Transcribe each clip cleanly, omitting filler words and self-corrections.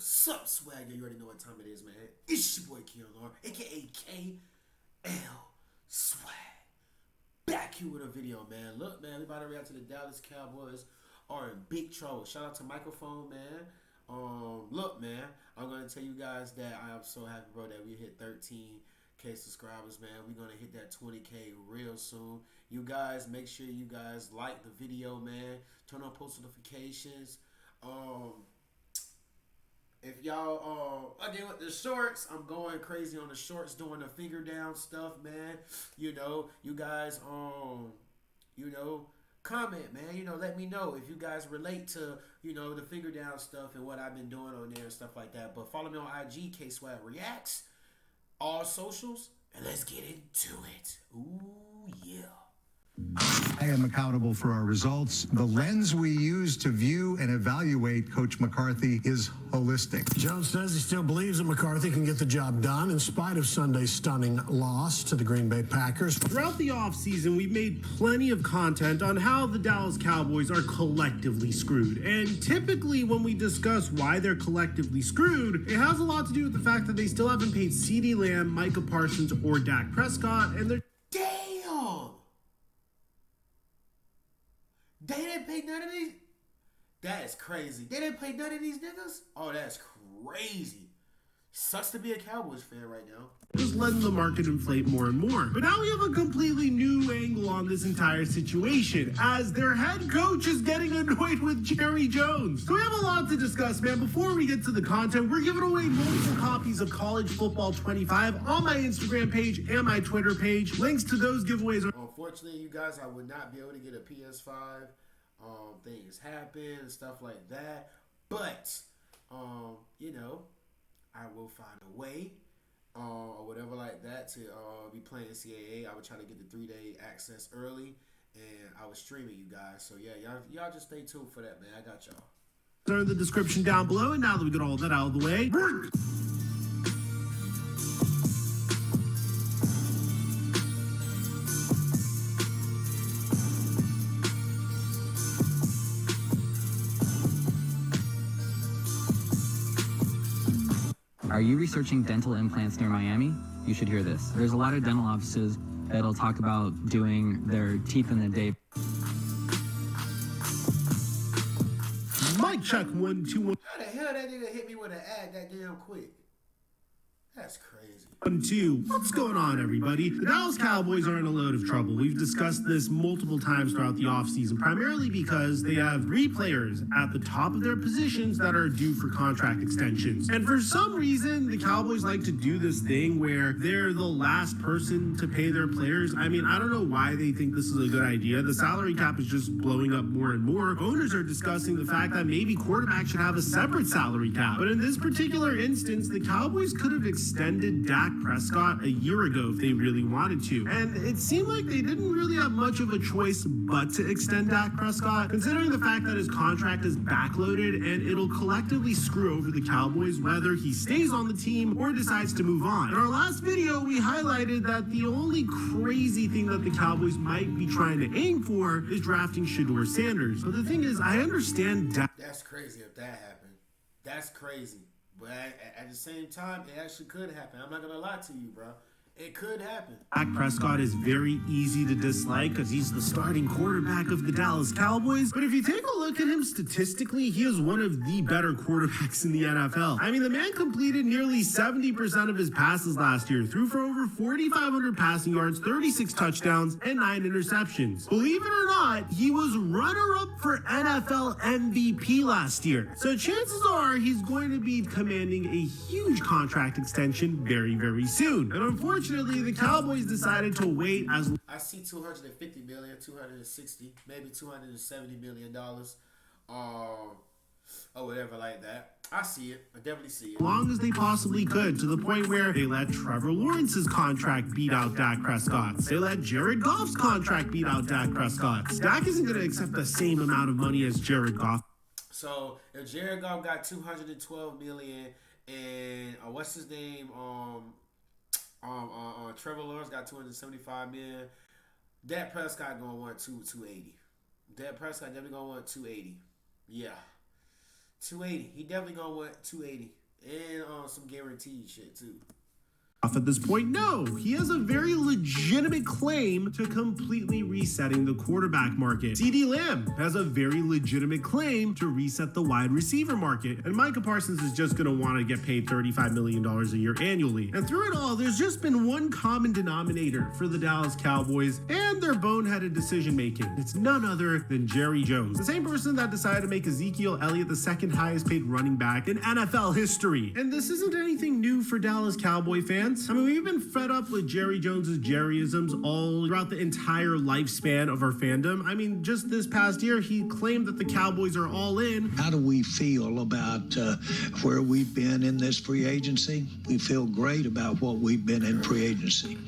What's up, Swagger? You already know what time it is, man. It's your boy KLR, aka KL Swag. Back here with a video, man. Look, man, we about to react to the Dallas Cowboys are in big trouble. Shout out to Microphone, man. Look, man, I'm gonna tell you guys that I am so happy, bro, that we hit 13K subscribers, man. We're gonna hit that 20K real soon. You guys, make sure you guys like the video, man. Turn on post notifications. If y'all, again with the shorts, I'm going crazy on the shorts, doing the finger down stuff, man. You know, you guys, comment, man. Let me know if you guys relate to, the finger down stuff and what I've been doing on there and stuff like that. But follow me on IG, KswaggReacts, all socials, and let's get into it. Ooh, yeah. I am accountable for our results. The lens we use to view and evaluate Coach McCarthy is holistic. Jones says he still believes that McCarthy can get the job done in spite of Sunday's stunning loss to the Green Bay Packers. Throughout the offseason, we've made plenty of content on how the Dallas Cowboys are collectively screwed. And typically when we discuss why they're collectively screwed, it has a lot to do with the fact that they still haven't paid CeeDee Lamb, Micah Parsons, or Dak Prescott, and they're... They didn't pay none of these? That is crazy. They didn't pay none of these niggas? Oh, that's crazy. Sucks to be a Cowboys fan right now. Just letting the market inflate more and more. But now we have a completely new angle on this entire situation, as their head coach is getting annoyed with Jerry Jones. So we have a lot to discuss, man. Before we get to the content, we're giving away multiple copies of College Football 25 on my Instagram page and my Twitter page. Links to those giveaways are... Unfortunately, you guys, I would not be able to get a PS5. Things happen and stuff like that. But, I will find a way, or whatever like that, to be playing NCAA. I would try to get the 3-day access early, and I was streaming you guys. So yeah, y'all just stay tuned for that, man. I got y'all. They're in the description down below, and now that we got all that out of the way, Are you researching dental implants near Miami? You should hear this. There's a lot of dental offices that'll talk about doing their teeth in the day. Mic check 1 2 1. How the hell that nigga hit me with an ad that damn quick? That's crazy. 1 2. What's going on, everybody? The Dallas Cowboys are in a load of trouble. We've discussed this multiple times throughout the offseason, primarily because they have 3 players at the top of their positions that are due for contract extensions. And for some reason, the Cowboys like to do this thing where they're the last person to pay their players. I mean, I don't know why they think this is a good idea. The salary cap is just blowing up more and more. Owners are discussing the fact that maybe quarterbacks should have a separate salary cap. But in this particular instance, the Cowboys could have extended Dak Prescott a year ago if they really wanted to. And it seemed like they didn't really have much of a choice but to extend Dak Prescott, considering the fact that his contract is backloaded and it'll collectively screw over the Cowboys whether he stays on the team or decides to move on. In our last video, we highlighted that the only crazy thing that the Cowboys might be trying to aim for is drafting Shedeur Sanders. But the thing is, I understand Dak. That's crazy if that happened. That's crazy. But at the same time, it actually could happen. I'm not going to lie to you, bro. It could happen. Dak Prescott is very easy to dislike because he's the starting quarterback of the Dallas Cowboys. But if you take a look at him statistically, he is one of the better quarterbacks in the NFL. I mean, the man completed nearly 70% of his passes last year, threw for over 4,500 passing yards, 36 touchdowns, and 9 interceptions. Believe it or not, he was runner-up for NFL MVP last year. So chances are he's going to be commanding a huge contract extension very, very soon. And unfortunately, the Cowboys decided to wait as... I see 250 million, 260, maybe 270 million dollars, or whatever like that. I see it. I definitely see it. Long as they possibly could, to the point where they let Trevor Lawrence's contract beat out Dak Prescott. They let Jared Goff's contract beat out Dak Prescott. Dak isn't going to accept the same amount of money as Jared Goff. So if Jared Goff got 212 million and what's his name, Trevor Lawrence got 275 million. Dak Prescott gonna want 280. Dak Prescott definitely gonna want 280. Yeah. 280. He definitely gonna want 280 and some guaranteed shit too. At this point, no, he has a very legitimate claim to completely resetting the quarterback market. CeeDee Lamb has a very legitimate claim to reset the wide receiver market. And Micah Parsons is just going to want to get paid $35 million a year annually. And through it all, there's just been one common denominator for the Dallas Cowboys and their boneheaded decision making. It's none other than Jerry Jones, the same person that decided to make Ezekiel Elliott the second highest paid running back in NFL history. And this isn't anything new for Dallas Cowboy fans. I mean, we've been fed up with Jerry Jones's Jerryisms all throughout the entire lifespan of our fandom. I mean, just this past year, he claimed that the Cowboys are all in. How do we feel about where we've been in this free agency? We feel great about what we've been in free agency.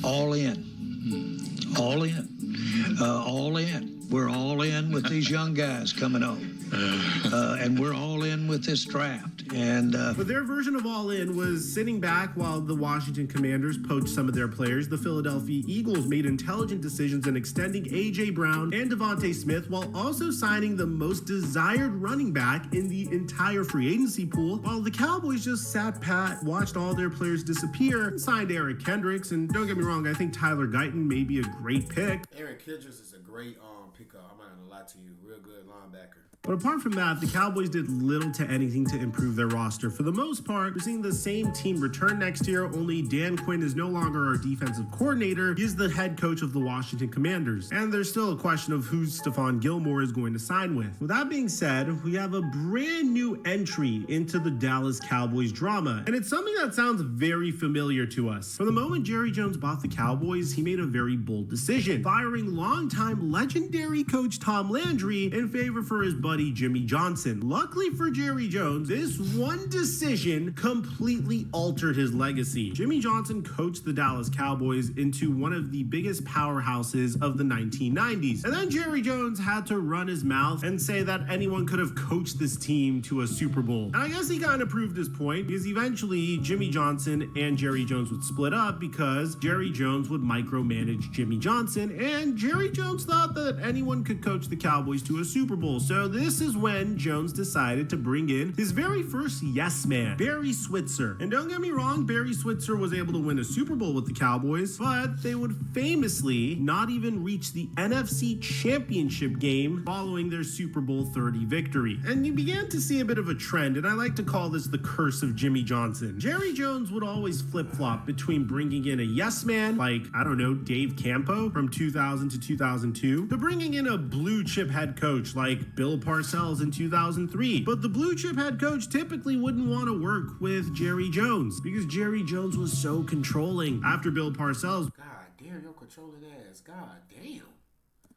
All in. All in. All in. We're all in with these young guys coming on. And we're all in with this draft. But their version of all in was sitting back while the Washington Commanders poached some of their players. The Philadelphia Eagles made intelligent decisions in extending A.J. Brown and Devontae Smith while also signing the most desired running back in the entire free agency pool, while the Cowboys just sat pat, watched all their players disappear, and signed Eric Kendricks. And don't get me wrong, I think Tyler Guyton may be a great pick. Eric Kendricks is a great pickup. I'm not gonna lie to you, real good linebacker. But apart from that, the Cowboys did little to anything to improve their roster. For the most part, we're seeing the same team return next year, only Dan Quinn is no longer our defensive coordinator. He is the head coach of the Washington Commanders. And there's still a question of who Stephon Gilmore is going to sign with. With that being said, we have a brand new entry into the Dallas Cowboys drama. And it's something that sounds very familiar to us. From the moment Jerry Jones bought the Cowboys, he made a very bold decision, firing longtime legendary coach Tom Landry in favor for his buddy Jimmy Johnson. Luckily for Jerry Jones, this one decision completely altered his legacy. Jimmy Johnson coached the Dallas Cowboys into one of the biggest powerhouses of the 1990s. And then Jerry Jones had to run his mouth and say that anyone could have coached this team to a Super Bowl. And I guess he kind of proved his point, because eventually Jimmy Johnson and Jerry Jones would split up because Jerry Jones would micromanage Jimmy Johnson, and Jerry Jones thought that anyone could coach the Cowboys to a Super Bowl. So this is when Jones decided to bring in his very first yes man, Barry Switzer. And don't get me wrong, Barry Switzer was able to win a Super Bowl with the Cowboys, but they would famously not even reach the NFC Championship game following their Super Bowl 30 victory. And you began to see a bit of a trend, and I like to call this the curse of Jimmy Johnson. Jerry Jones would always flip-flop between bringing in a yes man, like, I don't know, Dave Campo from 2000 to 2002, to bringing in a blue chip head coach like Bill Parcells in 2003. But the blue chip head coach typically wouldn't want to work with Jerry Jones because Jerry Jones was so controlling. After Bill Parcells, God damn, your controlling ass. God damn.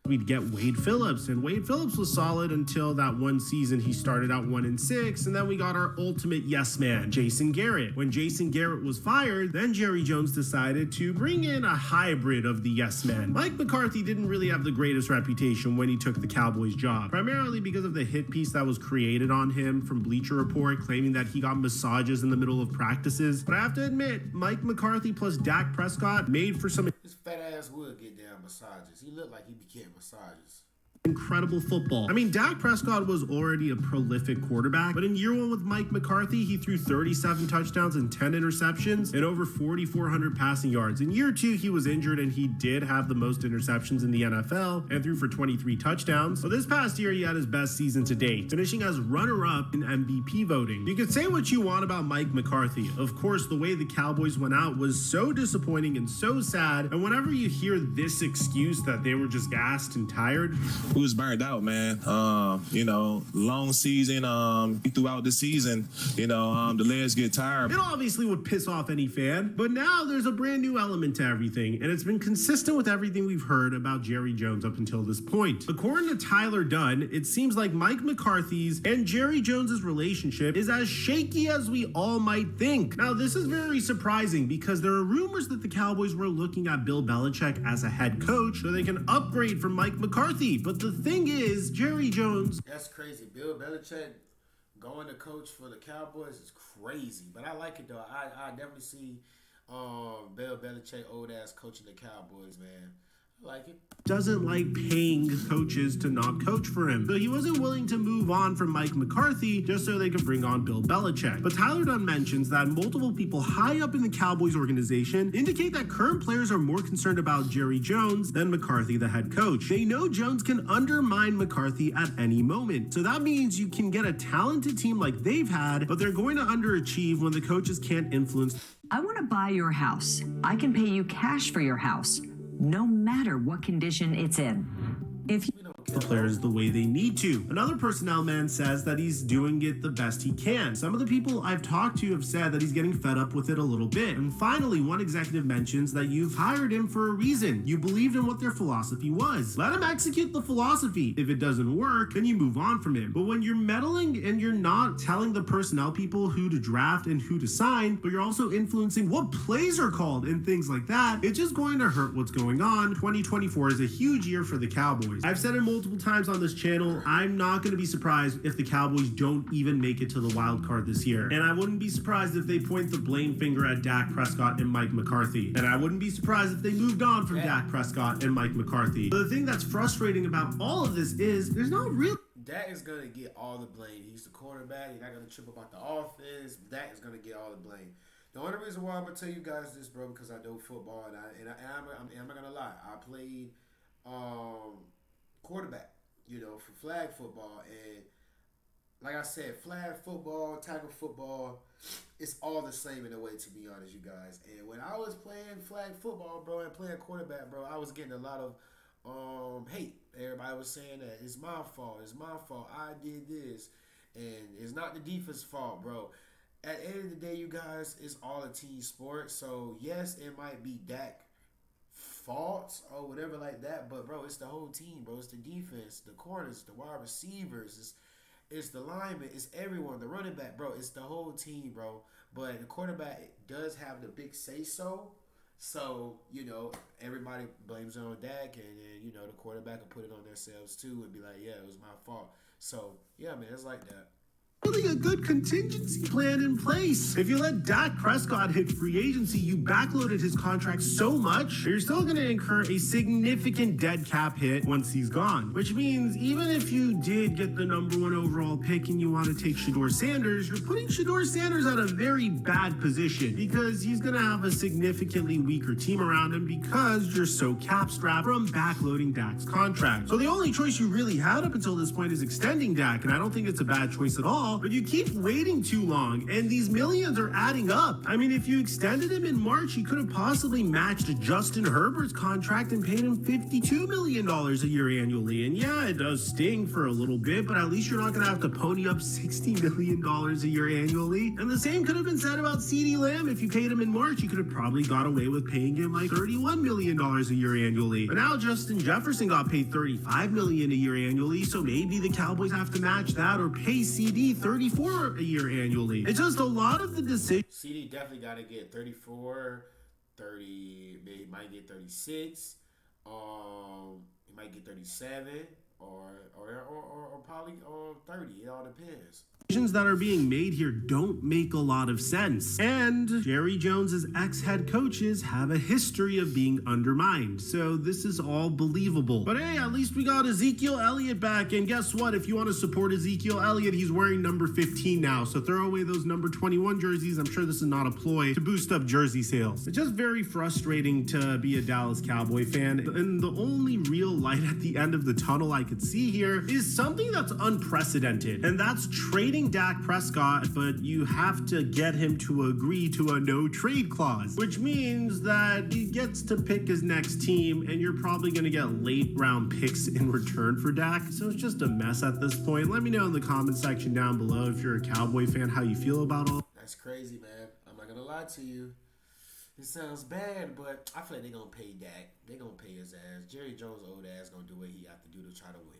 we'd get Wade Phillips, and Wade Phillips was solid until that one season he started out 1-6, and then we got our ultimate yes man, Jason Garrett. When Jason Garrett was fired, then Jerry Jones decided to bring in a hybrid of the yes man. Mike McCarthy didn't really have the greatest reputation when he took the Cowboys job, primarily because of the hit piece that was created on him from Bleacher Report claiming that he got massages in the middle of practices. But I have to admit, Mike McCarthy plus Dak Prescott made for some His fat ass would get down massages. He looked like he became massages. incredible football. I mean, Dak Prescott was already a prolific quarterback, but in year one with Mike McCarthy, he threw 37 touchdowns and 10 interceptions and over 4,400 passing yards. In year two, he was injured and he did have the most interceptions in the NFL and threw for 23 touchdowns. But this past year, he had his best season to date, finishing as runner-up in MVP voting. You can say what you want about Mike McCarthy. Of course, the way the Cowboys went out was so disappointing and so sad, and whenever you hear this excuse that they were just gassed and tired, we was burned out, man. Long season, throughout the season, the legs get tired. it obviously would piss off any fan, but now there's a brand new element to everything, and it's been consistent with everything we've heard about Jerry Jones up until this point. According to Tyler Dunn, it seems like Mike McCarthy's and Jerry Jones's relationship is as shaky as we all might think. Now, this is very surprising because there are rumors that the Cowboys were looking at Bill Belichick as a head coach so they can upgrade from Mike McCarthy, but the thing is, Jerry Jones... That's crazy. Bill Belichick going to coach for the Cowboys is crazy. But I like it, though. I definitely see Bill Belichick, old ass, coaching the Cowboys, man. I like it. Doesn't like paying coaches to not coach for him. So he wasn't willing to move on from Mike McCarthy just so they could bring on Bill Belichick. But Tyler Dunn mentions that multiple people high up in the Cowboys organization indicate that current players are more concerned about Jerry Jones than McCarthy, the head coach. They know Jones can undermine McCarthy at any moment. So that means you can get a talented team like they've had, but they're going to underachieve when the coaches can't influence. I want to buy your house. I can pay you cash for your house, no matter what condition it's in. If you the players the way they need to. Another personnel man says that he's doing it the best he can. Some of the people I've talked to have said that he's getting fed up with it a little bit. And finally, one executive mentions that you've hired him for a reason. You believed in what their philosophy was. Let him execute the philosophy. If it doesn't work, then you move on from him. But when you're meddling and you're not telling the personnel people who to draft and who to sign, but you're also influencing what plays are called and things like that, it's just going to hurt what's going on. 2024 is a huge year for the Cowboys. I've said it multiple times on this channel, I'm not going to be surprised if the Cowboys don't even make it to the wild card this year. And I wouldn't be surprised if they point the blame finger at Dak Prescott and Mike McCarthy. And I wouldn't be surprised if they moved on from Dak Prescott and Mike McCarthy. But the thing that's frustrating about all of this is there's not real. Dak is going to get all the blame. He's the quarterback. He's not going to trip about the offense. Dak is going to get all the blame. The only reason why I'm going to tell you guys this, bro, because I know football, and I'm not going to lie. I played quarterback, for flag football. And like I said, flag football, tackle football, it's all the same in a way, to be honest, you guys. And when I was playing flag football, bro, and playing quarterback, bro, I was getting a lot of hate. Everybody was saying that it's my fault. It's my fault. I did this. And it's not the defense's fault, bro. At the end of the day, you guys, it's all a team sport. So, yes, it might be Dak faults or whatever like that, but bro, it's the whole team, bro. It's the defense, the corners, the wide receivers, it's the linemen, it's everyone, the running back, bro. It's the whole team, bro. But the quarterback does have the big say so. So, everybody blames it on Dak, and then, the quarterback will put it on themselves too and be like, yeah, it was my fault. So, yeah, man, it's like that. Really a good contingency plan in place. If you let Dak Prescott hit free agency, you backloaded his contract so much, you're still going to incur a significant dead cap hit once he's gone. Which means even if you did get the #1 overall pick and you want to take Shedeur Sanders, you're putting Shedeur Sanders at a very bad position because he's going to have a significantly weaker team around him because you're so cap strapped from backloading Dak's contract. So the only choice you really had up until this point is extending Dak, and I don't think it's a bad choice at all. But you keep waiting too long, and these millions are adding up. I mean, if you extended him in March, you could have possibly matched Justin Herbert's contract and paid him $52 million a year annually. And yeah, it does sting for a little bit, but at least you're not going to have to pony up $60 million a year annually. And the same could have been said about CeeDee Lamb. If you paid him in March, you could have probably got away with paying him like $31 million a year annually. But now Justin Jefferson got paid $35 million a year annually, so maybe the Cowboys have to match that or pay CD $34 a year annually. It's just a lot of the decisions. CD definitely got to get 34, 30, maybe he might get 36. He might get 37 or probably 30. It all depends. Decisions that are being made here don't make a lot of sense. And Jerry Jones's ex-head coaches have a history of being undermined. So this is all believable. But hey, at least we got Ezekiel Elliott back. And guess what? If you want to support Ezekiel Elliott, he's wearing number 15 now. So throw away those number 21 jerseys. I'm sure this is not a ploy to boost up jersey sales. It's just very frustrating to be a Dallas Cowboy fan. And the only real light at the end of the tunnel I could see here is something that's unprecedented. And that's trading Dak Prescott, but you have to get him to agree to a no trade clause, which means that he gets to pick his next team, and you're probably going to get late round picks in return for Dak. So it's just a mess at this point. Let me know in the comment section down below if you're a Cowboy fan how you feel about all. That's crazy, man. I'm not gonna lie to you. It sounds bad, but I feel like they're gonna pay Dak. They're gonna pay his ass. Jerry Jones' old ass gonna do what he have to do to try to win.